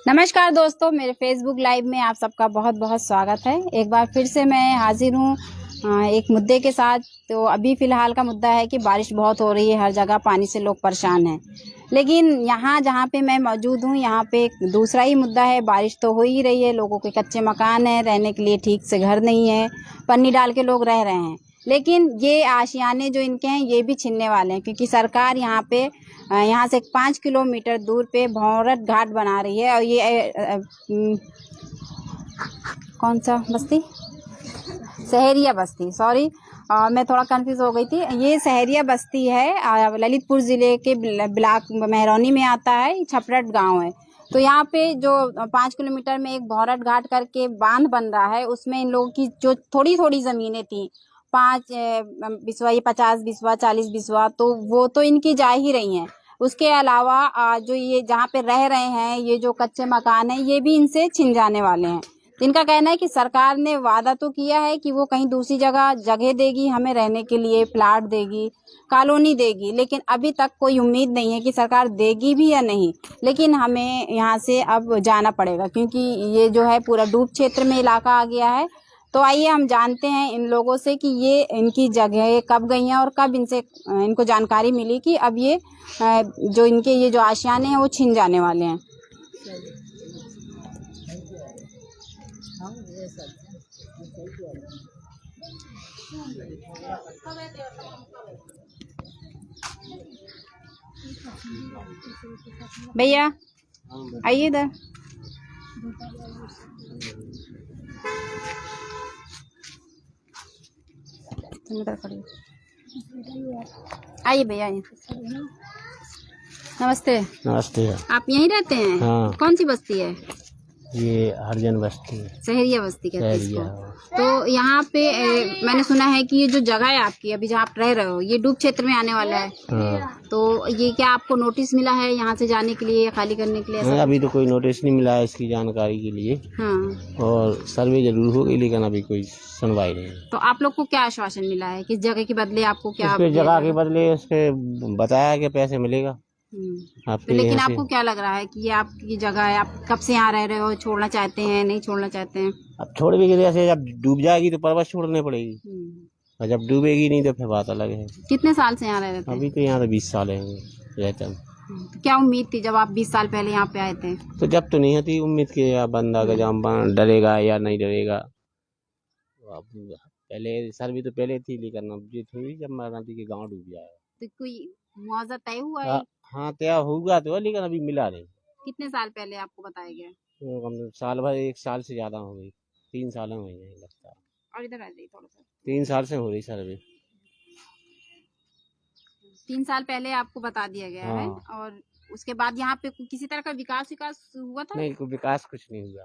नमस्कार दोस्तों, मेरे फेसबुक लाइव में आप सबका बहुत बहुत स्वागत है। एक बार फिर से मैं हाजिर हूँ एक मुद्दे के साथ। तो अभी फ़िलहाल का मुद्दा है कि बारिश बहुत हो रही है, हर जगह पानी से लोग परेशान हैं। लेकिन यहाँ जहाँ पे मैं मौजूद हूँ, यहाँ पे एक दूसरा ही मुद्दा है। बारिश तो हो ही रही है, लोगों के कच्चे मकान हैं, रहने के लिए ठीक से घर नहीं है, पन्नी डाल के लोग रह रहे हैं। लेकिन ये आशियाने जो इनके हैं, ये भी छिनने वाले हैं, क्योंकि सरकार यहाँ पे यहाँ से 5 किलोमीटर दूर पे भौरत घाट बना रही है। और ये कौन सा बस्ती, सहरिया बस्ती, सॉरी मैं थोड़ा कंफ्यूज हो गई थी। ये सहरिया बस्ती है, ललितपुर ज़िले के ब्लॉक मेहरौनी में आता है, छपरट गांव है। तो यहाँ पे जो 5 किलोमीटर में एक भौरत घाट करके बांध बन रहा है, उसमें इन लोगों की जो थोड़ी थोड़ी ज़मीनें थी, 5 बिस्वा, ये 50 बिस्वा, 40 बिस्वा, तो वो तो इनकी जा ही रही हैं। उसके अलावा जो ये जहाँ पे रह रहे हैं, ये जो कच्चे मकान हैं, ये भी इनसे छिन जाने वाले हैं। इनका कहना है कि सरकार ने वादा तो किया है कि वो कहीं दूसरी जगह देगी, हमें रहने के लिए प्लाट देगी, कॉलोनी देगी, लेकिन अभी तक कोई उम्मीद नहीं है कि सरकार देगी भी या नहीं। लेकिन हमें यहाँ से अब जाना पड़ेगा, क्योंकि ये जो है पूरा डूब क्षेत्र में इलाका आ गया है। तो आइए हम जानते हैं इन लोगों से कि ये इनकी जगह कब गई हैं और कब इनको जानकारी मिली कि अब ये जो इनके ये जो आशियाने हैं वो छिन जाने वाले हैं। भैया आइए इधर। आइए भैया, आइए। नमस्ते। नमस्ते। आप यहीं रहते हैं? हाँ। कौन सी बस्ती है? ये हरिजन बस्ती है, सहरिया बस्ती कहते हैं इसको। सहरिया। तो यहाँ पे मैंने सुना है कि ये जो जगह है आपकी, अभी जहाँ आप रह रहे हो, ये डूब क्षेत्र में आने वाला है। हाँ। तो ये क्या आपको नोटिस मिला है यहाँ से जाने के लिए या खाली करने के लिए? नहीं, अभी तो कोई नोटिस नहीं मिला है इसकी जानकारी के लिए। हाँ। और सर्वे जरूर हो गई, लेकिन अभी कोई सुनवाई नहीं। तो आप लोग को क्या आश्वासन मिला है? किस जगह के बदले आपको क्या? उसके जगह के बदले उसके बताया कि पैसे मिलेगा। तो लेकिन आपको क्या लग रहा है कि ये आपकी जगह है, आप कब से यहाँ रह रहे हो, छोड़ना चाहते हैं, नहीं छोड़ना चाहते हैं? अब छोड़ भी गए, जैसे जब डूब जाएगी तो परवश छोड़ने पड़ेगी, और जब डूबेगी नहीं तो फिर बात अलग है। कितने साल से यहाँ रह रहे थे? अभी तो यहाँ तो 20 साल है रहते हैं। तो क्या उम्मीद थी जब आप 20 साल पहले यहाँ पे आए थे? तो जब तो नहीं होती उम्मीद कि बंदा का जम डरेगा या नहीं डरेगा। अब पहले सर्वी तो पहले थी, लेकिन अब ये थोड़ी जब महात्मा के गांव डूब जाएगा। तो कोई मुआवजा तय हुआ है? हाँ तय होगा तो, लेकिन अभी मिला नहीं। कितने साल पहले आपको बताया गया? तो कम साल भर, 1 साल से ज्यादा हो गई, 3 साल हो गए लगता है। और इधर आ जाइए थोड़ा सा। 3 साल से हो रही सर्वे। 3 साल पहले आपको बता दिया गया है। और उसके बाद यहाँ पे किसी तरह का विकास हुआ था? नहीं, कोई विकास कुछ नहीं हुआ।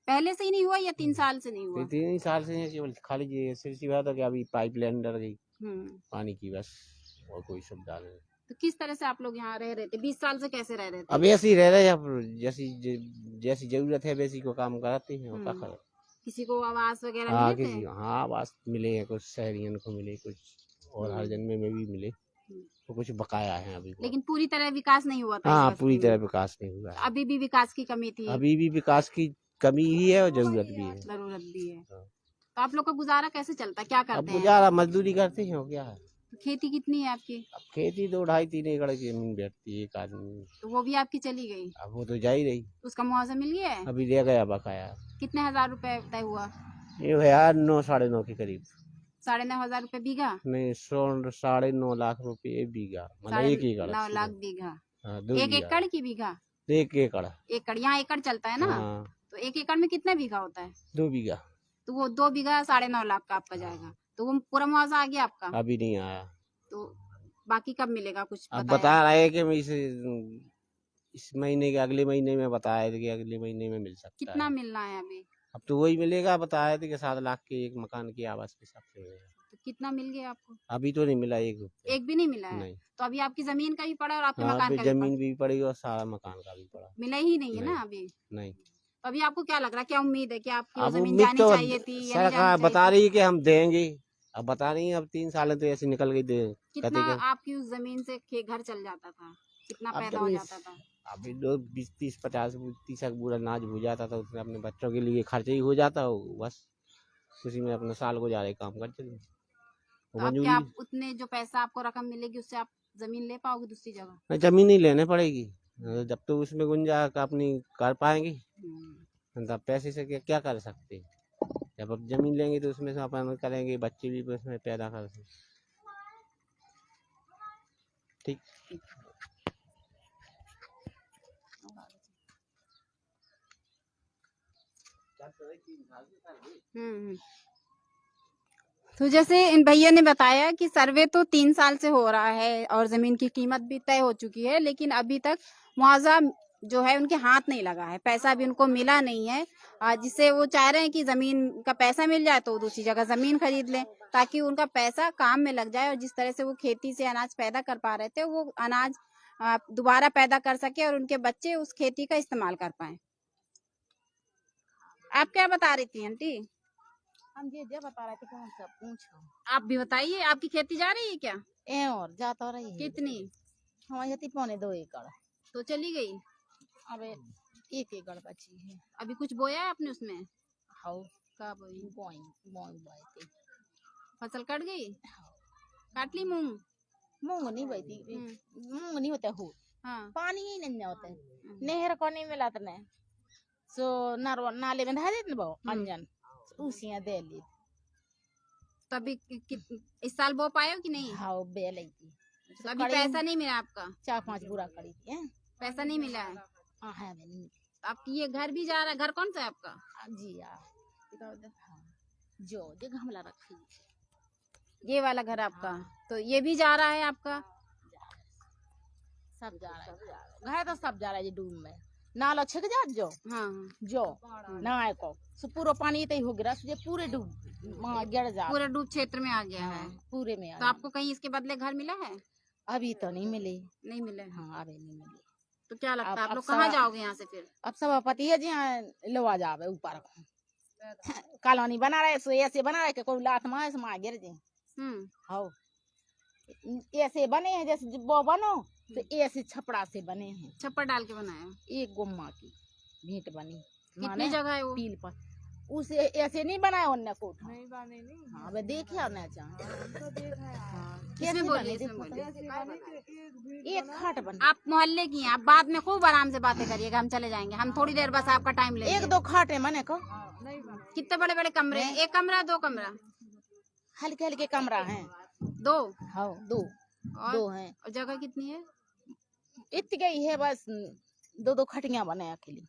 पहले से ही नहीं हुआ या 3 साल से नहीं हुआ? 3 साल से केवल खाली ये सिर्फ बात है कि अभी पाइपलाइन डल गई पानी की, बस, और कोई सुविधा नहीं। तो किस तरह से आप लोग यहाँ रह रहे थे? 20 साल से कैसे रह रहे थे? अब ऐसे ही रह रहे हैं, अब जैसी जरूरत है वैसी को काम कराते हैं। और क्या किसी को आवास वगैरह मिले थे? हाँ, आवास मिले हैं, कुछ शहरियन को मिले, कुछ और हर जन्मे में भी मिले, तो कुछ बकाया है अभी। लेकिन पूरी तरह विकास नहीं हुआ था? हाँ, पूरी तरह विकास नहीं हुआ। अभी भी विकास की कमी थी? अभी भी विकास की कमी ही है और जरूरत भी है। तो आप लोग का गुजारा कैसे चलता है, क्या करते हैं? अब गुजारा मजदूरी करते हैं, और क्या है। तो खेती कितनी है आपकी? अब खेती 2, 2.5, 3 एकड़ की जमीन बैठती है एक आदमी। तो वो भी आपकी चली गई? अब वो तो जा ही रही। उसका मुआवजा मिल गया है? अभी ले गया बकाया। कितने हजार रुपए तय हुआ? ये यार 9, 9.5 के करीब। 9,500 रुपए बीघा? नहीं, 9.5 लाख रुपए बीघा, मतलब 1 एकड़। 9 लाख बीघा? 1 एकड़ एकड़ की बीघा? 1 एकड़। एकड़, यहाँ एकड़ चलता है ना? तो 1 एकड़ में कितना बीघा होता है? 2 बीघा। तो वो 2 बीघा 9.5 लाख का आपका जाएगा। तो वो पूरा मुआवजा आ गया आपका? अभी नहीं आया। तो बाकी कब मिलेगा, कुछ अब बता रहे हैं कि इस महीने के अगले महीने में बताया थे कि अगले महीने में मिल सकता कितना है। मिलना है अभी? अब तो वही मिलेगा, बताया थे कि 7 लाख के एक मकान की आवास के हिसाब से मिलेगा। तो कितना मिल गया आपको? अभी तो नहीं मिला एक रुपया। एक भी नहीं मिला है? नहीं। तो अभी आपकी जमीन का भी पड़ा और आपके हाँ, मकान अभी का भी पड़ा, जमीन भी पड़ी और सारा मकान का भी पड़ा। मिला ही नहीं है नहीं। ना अभी? नहीं, तो अभी आपको क्या लग रहा है, क्या उम्मीद है कि आपकी वो अब जमीन उम्मीद जानी तो चाहिए थी या नहीं सरकार जानी बता चाहिए रही है कि हम देंगे। अब बता रही है, अब 3 साल तो ऐसे निकल गई दे थी? कहते कितना कि आपकी उस जमीन से घर चल जाता था, कितना अब पैदा जब हो इस जाता था? अभी लोग 20, 30, 50, 30 बोरा अनाज हो जाता था, उसमें अपने बच्चों के लिए खर्चा ही हो जाता हो, बस उसी में अपना साल गुजारे काम कर चले। तो अब क्या आप उतने जो पैसा आपको रकम मिलेगी उससे आप जमीन ले पाओगे दूसरी जगह? नहीं, जमीन ही लेने पड़ेगी। जब तो उसमें गुंजाइश अपनी कर पाएंगे तब पैसे से क्या कर सकते हैं। जब अब जमीन लेंगे तो उसमें से अपन करेंगे, बच्चे भी उसमें पैदा कर सकते। ठीक। हम्म। तो जैसे इन भैया ने बताया कि सर्वे तो 3 साल से हो रहा है और जमीन की कीमत भी तय हो चुकी है, लेकिन अभी तक मुआवजा जो है उनके हाथ नहीं लगा है, पैसा भी उनको मिला नहीं है। जिससे वो चाह रहे हैं कि जमीन का पैसा मिल जाए तो वो दूसरी जगह जमीन खरीद लें, ताकि उनका पैसा काम में लग जाए और जिस तरह से वो खेती से अनाज पैदा कर पा रहे थे वो अनाज दोबारा पैदा कर सके और उनके बच्चे उस खेती का इस्तेमाल कर पाए। आप क्या बता रही थी आंटी? हम ये बता रहे थे कि हमसे पूछो। आप भी बताइए, आपकी खेती जा रही है क्या? ए और जा तो रही है। कितनी? हमारी खेती 2.25 एकड़। तो चली गई? अब 1 एकड़ बची है। अभी कुछ बोया है आपने उसमें? हाउ क्या बोई? बोई थी। फसल कट गई? काट ली मूंग? मूंग नहीं बोई थी। मूंग नहीं होता हो। हाँ। पानी ही नहीं होता है। नहर को नहीं मिला तने सो नाले में ढा देते बहु अंजन उसियां दे ली। तो अभी इस साल बो पाए हो कि नहीं? हाँ बे ली थी। तो अभी पैसा नहीं मिला आपका? 4-5 बुरा करी थी। पैसा नहीं मिला है? हाँ है नहीं। आपकी ये घर भी जा रहा है? घर कौन सा है आपका? जी हाँ जो जगह हमला रखी ये वाला घर आपका? तो ये भी जा रहा है आपका? सब जा रहा है। घर तो सब जा रहा है डूब में। नाला छिक जा जो जो ना आए को सो पूरा पानी तो ही हो गिरा सुझे पूरे डूब गिर जा पूरे डूब क्षेत्र में आ गया है। पूरे में तो आपको कहीं इसके बदले घर मिला है? अभी तो नहीं मिले। नहीं मिले? हाँ अभी नहीं मिले। तो क्या लगता है आप लोग कहाँ जाओगे यहाँ से फिर? अब सभापति है जी लवा जावे ऊपर कॉलोनी बना रहे सो ऐसे बना रहे कोई लात मारे से गिर जे। हाँ ऐसे बने हैं जैसे वो बनो तो ऐसे छपड़ा से बने हैं। छप्पर डाल के बनाया? एक गुम्मा की भीट बनी। कितनी जगह है वो? पील पर उसे ऐसे नहीं बनाया उनने कोठा नहीं बने नहीं। हाँ वे देखे आना कैसे बोलिए? एक खाट बन। आप मोहल्ले की हैं, आप बाद में खूब आराम से बातें करिएगा, हम चले जाएंगे, हम थोड़ी देर बस आपका टाइम लेंगे। 1-2 खाटे मने को कितने बड़े बड़े कमरे? एक कमरा 2 कमरा? हल्के हल्के कमरा हैं 2? हाँ 2 हैं। और जगह कितनी है? इतनी ही है बस 2-2 खटियां बने अकेली।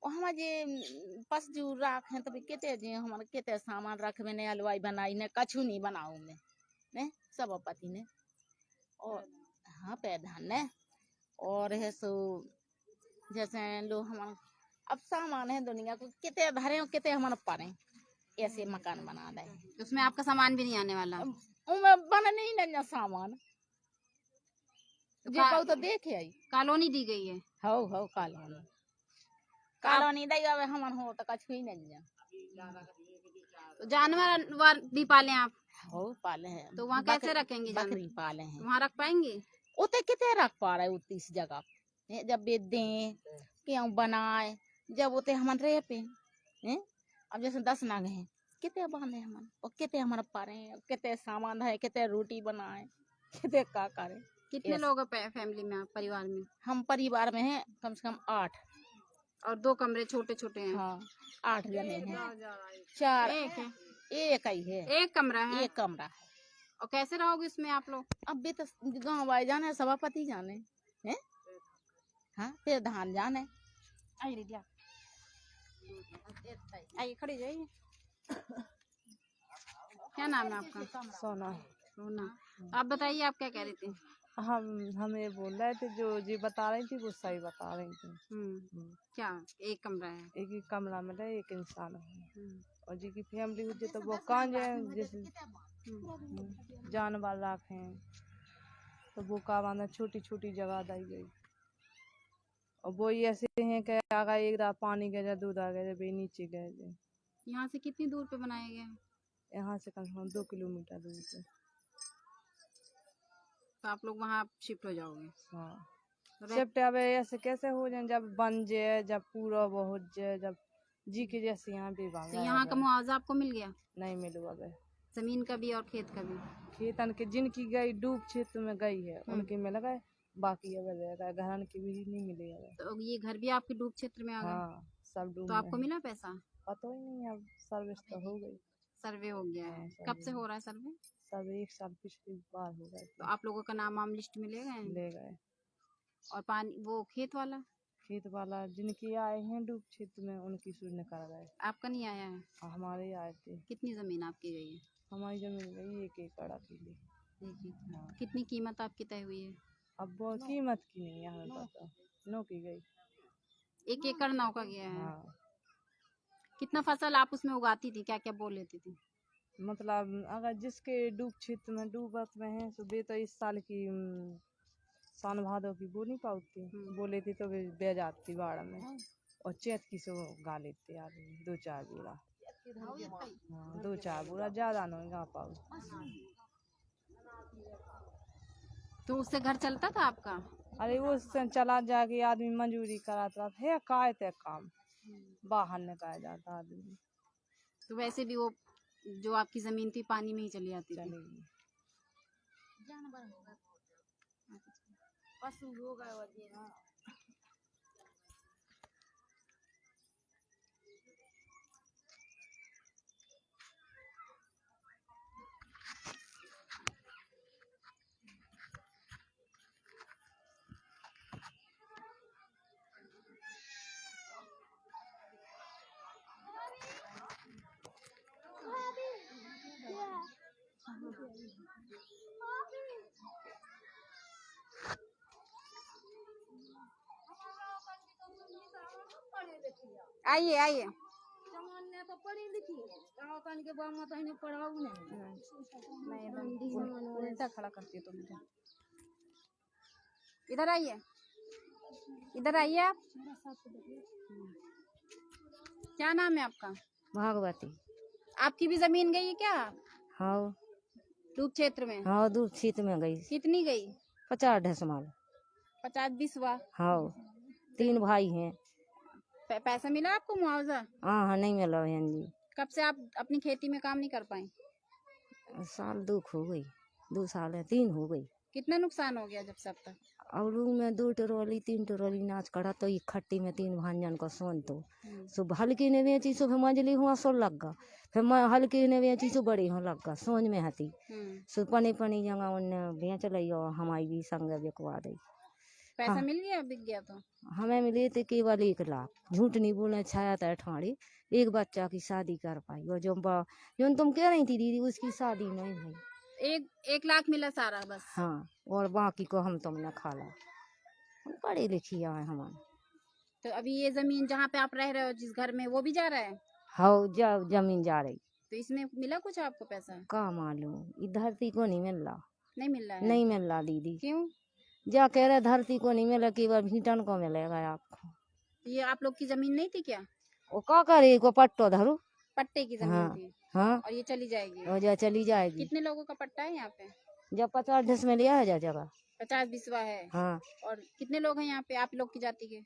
और हम जे पस जो राख हैं तभी केते जे हमारे केते सामान रख में ने हलवाई बनाई ने कछु नहीं बनाऊ में ने सभापति ने और हाँ पैधान ने और है सो जैसे लोग हमारा अब सामान है दुनिया को केते धरे केते हमारे पारे ऐसे मकान बना दे। उसमें आपका सामान भी नहीं आने वाला? उनमें बना नहीं ना सामान जे पाऊ तो देखे आई कॉलोनी दी गई है? हो कॉलोनी दई आवे हमन हो तो कछु ही नहीं जा। तो जानवर भी पाले आप? हो पाले हैं। तो वहाँ कैसे रखेंगे? बकरी पाले हैं। वहाँ रख पाएंगे? उते किते रख पा रहे उतनी इस जगह जब बेच दें क्यों बनाए जब उते हमन रह पे अब जैसे 10 नाग हैं किते बांधे हमन और किते हमारे पारे किते सामान है किते रोटी बनाए किते का करे। कितने लोग हैं फैमिली में आप परिवार में? हम परिवार में हैं कम से कम 8 और 2 कमरे छोटे छोटे हैं? हाँ 8 जने हैं। 4 एक ही है। एक कमरा है? एक कमरा है। और कैसे रहोगे इसमें आप लोग? अब भी तो गाँव वाले जाने सभापति जाने हैं हाँ फिर धान जाने आइए खड़ी जाइए। क्या नाम है आपका? सोना। सोना। आप बताइए आप क्या कह रही थी? हमें बोल रहे थे, जो जी बता रही थी वो सही बता रही थी। क्या एक कमरा है? एक ही कमरा में रहे, एक इंसान है हम्म, और जी की फैमिली हुई तो वो कहाँ जाए, जैसे जानवर रखे तो वो का माना छोटी छोटी जगह दी गई और वो ही ऐसे हैं कि आगा एक रात पानी गए दूध आ गए भाई नीचे गए। यहाँ से कितनी दूर पे बनाया गया है? यहाँ से कम से कम 2 किलोमीटर दूर पे। तो आप लोग वहाँ शिफ्ट हो जाओगे? हाँ तो शिफ्ट अब ऐसे कैसे हो जाए, जब बन जाए, जब पूरा वो हो जाए, जब जी के जैसे यहाँ भी तो भागा यहाँ का मुआवजा आपको मिल गया? नहीं मिलू अब। जमीन का भी और खेत का भी? खेतन के जिनकी गई डूब क्षेत्र में गई है उनके मिल गए, बाकी अब रहेगा घरन की भी नहीं मिले अब। तो ये घर भी आपके डूब क्षेत्र में आ गए? हाँ सब डूब तो में आपको है। मिला पैसा? पता ही नहीं, अब सर्विस तो हो गई। सर्वे हो गया है? हाँ, कब से सर्वे हो रहा है सर्वे? सब 1 साल पिछली बार हो गए तो थे, आप लोगों का नाम वाम लिस्ट में ले गए हैं? ले गए। और पानी वो खेत वाला? खेत वाला जिनकी आए हैं डूब क्षेत्र में उनकी शून्य कर गए। आपका नहीं आया है? हमारे आए थे। कितनी जमीन आपकी गई है? हमारी जमीन गई 1 एकड़ अकेली। हाँ। कितनी कीमत आपकी तय हुई है? अब वो कीमत की नहीं है हमें पता, 9 की गई। 1 एकड़ 9 का गया है? हाँ कितना फसल आप उसमें उगाती थी, क्या क्या बो लेती थी? मतलब अगर जिसके डूब क्षेत्र में डूबत में है तो वे तो इस साल की सावन भादो की बो नहीं पाती, बो लेती तो वे बह जाती बाढ़ में और चैत की से गा लेते आदमी 2-4 बोरा। हाँ 2-4 बोरा ज्यादा नहीं गा पाओ। तो उससे घर चलता था आपका? अरे वो चला जाके आदमी मंजूरी कराता है काय ते काम बाहर निकाल जाता आदमी। तो वैसे भी वो जो आपकी जमीन थी पानी में ही चली जाती थी? चलेगी पशु हो गए वगैरह। आइए आइए। जमाने तो पढ़ी लिखी है, गाँव कान के बाप माता इन्हें पढ़ाऊ नहीं। उल्टा खड़ा करती है तो मुझे। इधर आइए, इधर आइए आप। क्या नाम है आपका? भागवती। आपकी भी जमीन गई है क्या हाँ डूब क्षेत्र में? हाँ दूर क्षेत्र में गई कितनी गई? 50 ढसमाल। 50 बिस्वा? हाँ 3 भाई हैं। पैसा मिला आपको मुआवजा? हाँ हाँ नहीं मिला बहन जी। कब से आप अपनी खेती में काम नहीं कर पाए? साल 2 हो गई, 2 साल है 3 हो गई। कितना नुकसान हो गया जब से अब तक? अवलू में 2 ट्रॉली 3 ट्रॉली नाच कड़ा तो ये खट्टी में 3 भांजन का सोन तो सुबह हल्की ने बेची सो फिर मंजली हुआ सो लग गा, फिर मैं हल्की ने बेची सो बड़ी हो लग गा सोच में हती सो पनी पनी जगह उन्हें बेच ली और हमारी भी संग बिकवा दी। पैसा हाँ। मिल गया बिक गया तो? हमें मिले थे केवल 1 लाख, झूठ नहीं बोले छाया था ठाड़ी। एक बच्चा की शादी कर पाई और जो तुम कह रही थी दीदी उसकी शादी नहीं हुई। 1 लाख मिला सारा बस? हाँ और बाकी को हम तुमने खाला, हम पढ़े लिखी आए हमारे। तो अभी ये जमीन जहाँ पे आप रह रहे हो जिस घर में वो भी जा रहा है? हाँ जमीन जा रही। तो इसमें मिला कुछ आपको पैसा? का मालूम, इस धरती को नहीं मिल रहा। नहीं मिल रहा है? नहीं मिल रहा दीदी। क्यों? जा कह रहे धरती को नहीं मिला, केवल भीटन को मिलेगा आपको। ये आप लोग की जमीन नहीं थी क्या? वो का करे को पट्टो धरो। पट्टे की जमीन हाँ थी? हाँ और ये चली जाएगी? और जा चली जाएगी। कितने लोगों का पट्टा है यहाँ पे? जब 50 ढस में लिया है जा जगह। 50 बिस्वा है? हाँ और कितने लोग हैं यहाँ पे आप लोग की जाति के?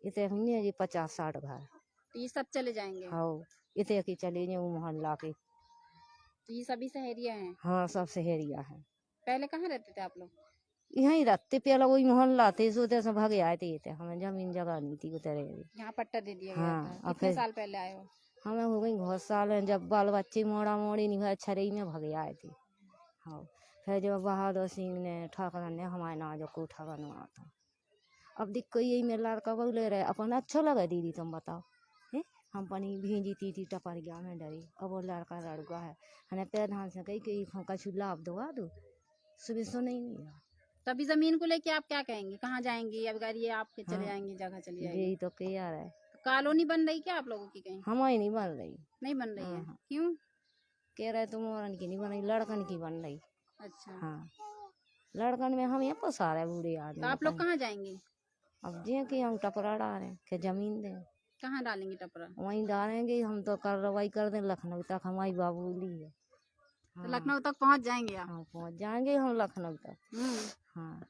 इतने हुई जी 50-60 घर। तो ये सब चले जाएंगे? हाँ इतने की चली जाऊँ मोहल्ला के। तो ये सभी सहेरिया हैं? हाँ सब सहेरिया है। पहले कहाँ रहते थे आप लोग? यहीं रहते, पहले वही मोहल्ला थे सोते से भागे आए थे, हमें जमीन जगह नहीं थी उतरे। यहाँ पट्टा दे दिया गया हाँ, था? कितने साल पहले आए हो? हमें हो गई बहुत साल है, जब बाल बच्चे मोड़ा मोड़ी नहीं हुआ छरई में भागे आए थे। हाँ फिर जब बहादुर सिंह ने ठाकुर ने हमारे ना जो कोठा बनवा था। अब दिक्कत यही में लड़का बोले रहे अपन अच्छा लगा दीदी तुम बताओ है, हम पनी भेजी थी टपर गया में डरी। अब वो लड़का लड़का है हमें पैर धान से कही कछु लाभ दवा दो, सुबह सो नहीं मिला। तो अभी जमीन को लेके आप क्या कहेंगे, कहाँ जाएंगे अगर ये आपके चले हाँ। जाएंगे, जगह चली जाएगी? यही तो कह रहा है, तो कॉलोनी बन रही क्या आप लोगों की कहीं? हमारी नहीं बन रही। नहीं बन रही है, हाँ। क्यों? कह रहे तुम औरन की नहीं बन रही, लड़कन की बन रही। अच्छा, हाँ, लड़कन में हम यहाँ पोसा रहे बूढ़े तो आदमी। आप लोग कहाँ जाएंगे? अब जे कि हम टपरा डालें कि जमीन दें, कहाँ डालेंगे टपरा? वहीं डालेंगे। हम तो कार्रवाई कर दें लखनऊ तक, हमारी बाबूली है। तो हाँ, लखनऊ तक पहुँच जाएंगे आप? हाँ पहुँच जाएंगे हम लखनऊ तक। हम्म, हाँ,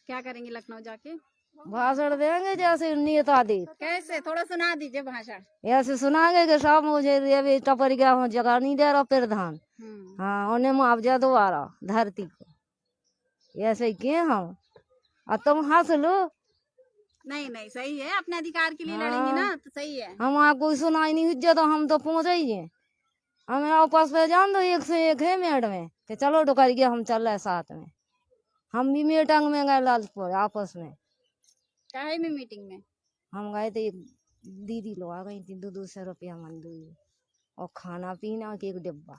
क्या करेंगे लखनऊ जाके? भाषण देंगे जैसे नेता दे, कैसे, थोड़ा सुना दीजिए भाषण। ऐसे सुनाएंगे कि साहब मुझे ये टपर गया हूँ, जगह नहीं दे रहा प्रधान। हाँ, उन्हें मुआवजा दोबारा धरती को, ऐसे ही किए हम। और तुम हंस लो, नहीं नहीं, सही है, अपने अधिकार के लिए लड़ेंगे ना, तो सही है। हम आपको सुनाई नहीं इज्जत, हम तो पहुंच ही हैं। हमें आपस में जान दो, एक से एक है मेड में कि चलो डुकर गया, हम चल रहे साथ में। हम भी मीटिंग में गए लालपुर आपस में। काहे में मीटिंग में? हम गए थे, एक दीदी लोग आ गई थी, 200 रुपया मंजूरी और खाना पीना के एक डिब्बा।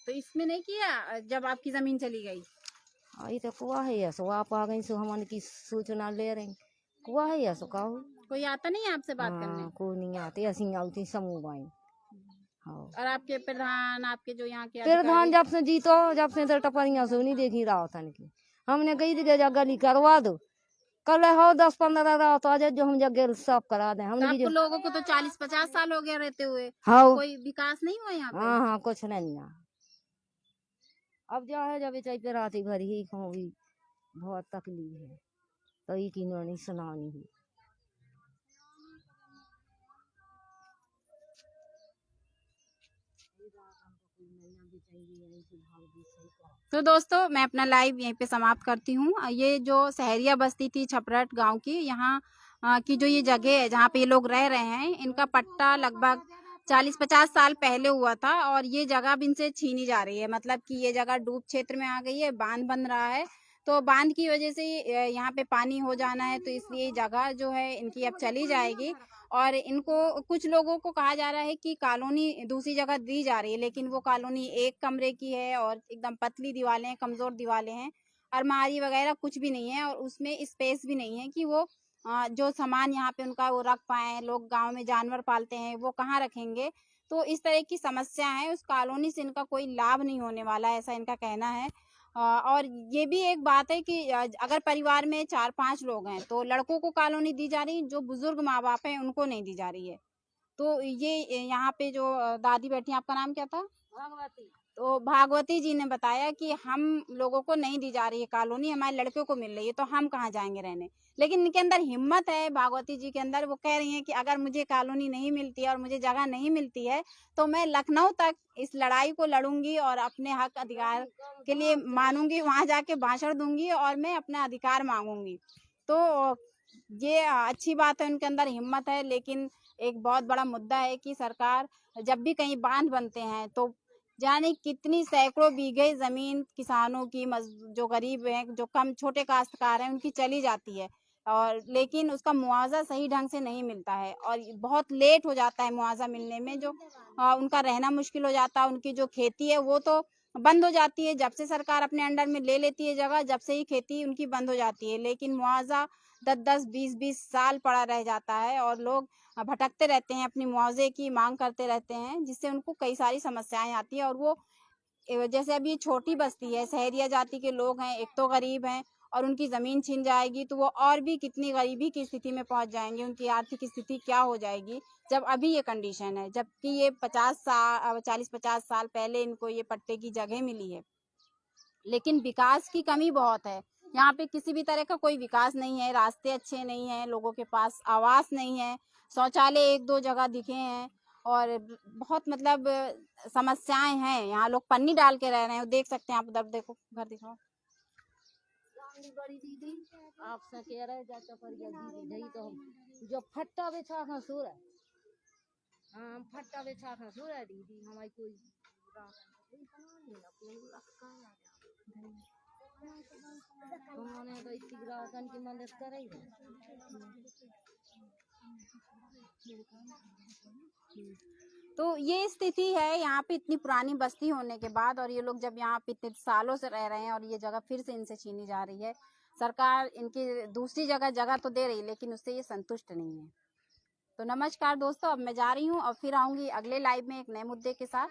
तो इसमें नहीं किया जब आपकी जमीन चली गई? आई तो कुआ है या सो आप आ गई, सो हम की सूचना ले रहे हैं। कुआ है या सो कहो। कोई आता नहीं है आपसे बात करने? हाँ, कोई नहीं आते, ऐसी आती समूह गई। हाँ, और आपके प्रधान, आपके जो यहाँ के प्रधान अधिकारी? जब से जीतो, जब से तो टपरियां से नहीं देखी रावतन की। हमने कही थी कि गली करवा दो, कल हो 10-15 रात आ जाए जो हम जगह साफ करा दें। तो हमने आपको जो लोगों को तो 40-50 साल हो गया रहते हुए, हाँ कोई विकास नहीं हुआ यहाँ पे? हाँ हाँ, कुछ नहीं ना। अब जो है जब चाहे पे रात भर ही कहूँ भी बहुत तकलीफ है, तो ये की नहीं सुनानी हुई। तो दोस्तों, मैं अपना लाइव यहीं पे समाप्त करती हूँ। ये जो सहरिया बस्ती थी छपरट गांव की, यहाँ की जो ये जगह है जहाँ पे ये लोग रह रहे हैं, इनका पट्टा लगभग 40-50 साल पहले हुआ था और ये जगह अब इनसे छीनी जा रही है। मतलब कि ये जगह डूब क्षेत्र में आ गई है, बांध बन रहा है, तो बांध की वजह से यहाँ पे पानी हो जाना है, तो इसलिए जगह जो है इनकी अब चली जाएगी। और इनको, कुछ लोगों को कहा जा रहा है कि कॉलोनी दूसरी जगह दी जा रही है, लेकिन वो कॉलोनी एक कमरे की है और एकदम पतली दीवारें हैं, कमजोर दीवारें हैं, अलमारी वगैरह कुछ भी नहीं है और उसमें स्पेस भी नहीं है कि वो जो सामान यहाँ पे उनका वो रख पाए। लोग गांव में जानवर पालते हैं, वो कहाँ रखेंगे? तो इस तरह की समस्या है। उस कॉलोनी से इनका कोई लाभ नहीं होने वाला है, ऐसा इनका कहना है। और ये भी एक बात है कि अगर परिवार में 4-5 लोग हैं तो लड़कों को कॉलोनी दी जा रही, जो बुजुर्ग माँ बाप हैं उनको नहीं दी जा रही है। तो ये यहाँ पे जो दादी बैठी हैं, आपका नाम क्या था? भागवती। तो भागवती जी ने बताया कि हम लोगों को नहीं दी जा रही है कॉलोनी, हमारे लड़कों को मिल रही है, तो हम कहाँ जाएंगे रहने? लेकिन इनके अंदर हिम्मत है, भागवती जी के अंदर। वो कह रही हैं कि अगर मुझे कॉलोनी नहीं मिलती है और मुझे जगह नहीं मिलती है तो मैं लखनऊ तक इस लड़ाई को लड़ूंगी और अपने हक अधिकार के लिए मानूंगी, वहां जाके भाषण दूंगी और मैं अपना अधिकार मांगूंगी। तो ये अच्छी बात है, उनके अंदर हिम्मत है। लेकिन एक बहुत बड़ा मुद्दा है कि सरकार जब भी कहीं बांध बनते हैं तो जाने कितनी सैकड़ों बीघे जमीन किसानों की, जो गरीब हैं, जो कम छोटे काश्तकार हैं, उनकी चली जाती है। और लेकिन उसका मुआवजा सही ढंग से नहीं मिलता है और बहुत लेट हो जाता है मुआवजा मिलने में। जो उनका रहना मुश्किल हो जाता है, उनकी जो खेती है वो तो बंद हो जाती है। जब से सरकार अपने अंडर में ले लेती है जगह, जब से ही खेती उनकी बंद हो जाती है। लेकिन मुआवजा 10-10, 20-20 साल पड़ा रह जाता है और लोग भटकते रहते हैं, अपनी मुआवजे की मांग करते रहते हैं, जिससे उनको कई सारी समस्याएं आती हैं। और वो जैसे अभी ये छोटी बस्ती है, सहरिया जाति के लोग हैं, एक तो गरीब हैं और उनकी जमीन छिन जाएगी तो वो और भी कितनी गरीबी की स्थिति में पहुंच जाएंगे, उनकी आर्थिक स्थिति क्या हो जाएगी जब अभी ये कंडीशन है, जबकि ये 40-50 साल पहले इनको ये पट्टे की जगह मिली है। लेकिन विकास की कमी बहुत है। यहाँ पे किसी भी तरह का कोई विकास नहीं है, रास्ते अच्छे नहीं हैं, लोगों के पास आवास नहीं है, शौचालय 1-2 जगह दिखे हैं और बहुत मतलब समस्याएं हैं। यहाँ लोग पन्नी डाल के रह रहे हैं, देख सकते हैं आप। उधर देखो, घर दिखाओ। बड़ी दीदी आपसे कह रहे जाता पर दीदी तो हम जो फट्टा बिछा था सूर है। हाँ, फट्टा बिछा था सूर है दीदी, हमारी कोई उन्होंने तो इतनी ग्राहकन की मदद कराई है। तो ये स्थिति है यहाँ पे इतनी पुरानी बस्ती होने के बाद, और ये लोग जब यहाँ पे इतने सालों से रह रहे हैं और ये जगह फिर से इनसे छीनी जा रही है, सरकार इनकी दूसरी जगह जगह तो दे रही, लेकिन उससे ये संतुष्ट नहीं है। तो नमस्कार दोस्तों, अब मैं जा रही हूँ और फिर आऊंगी अगले लाइव में एक नए मुद्दे के साथ।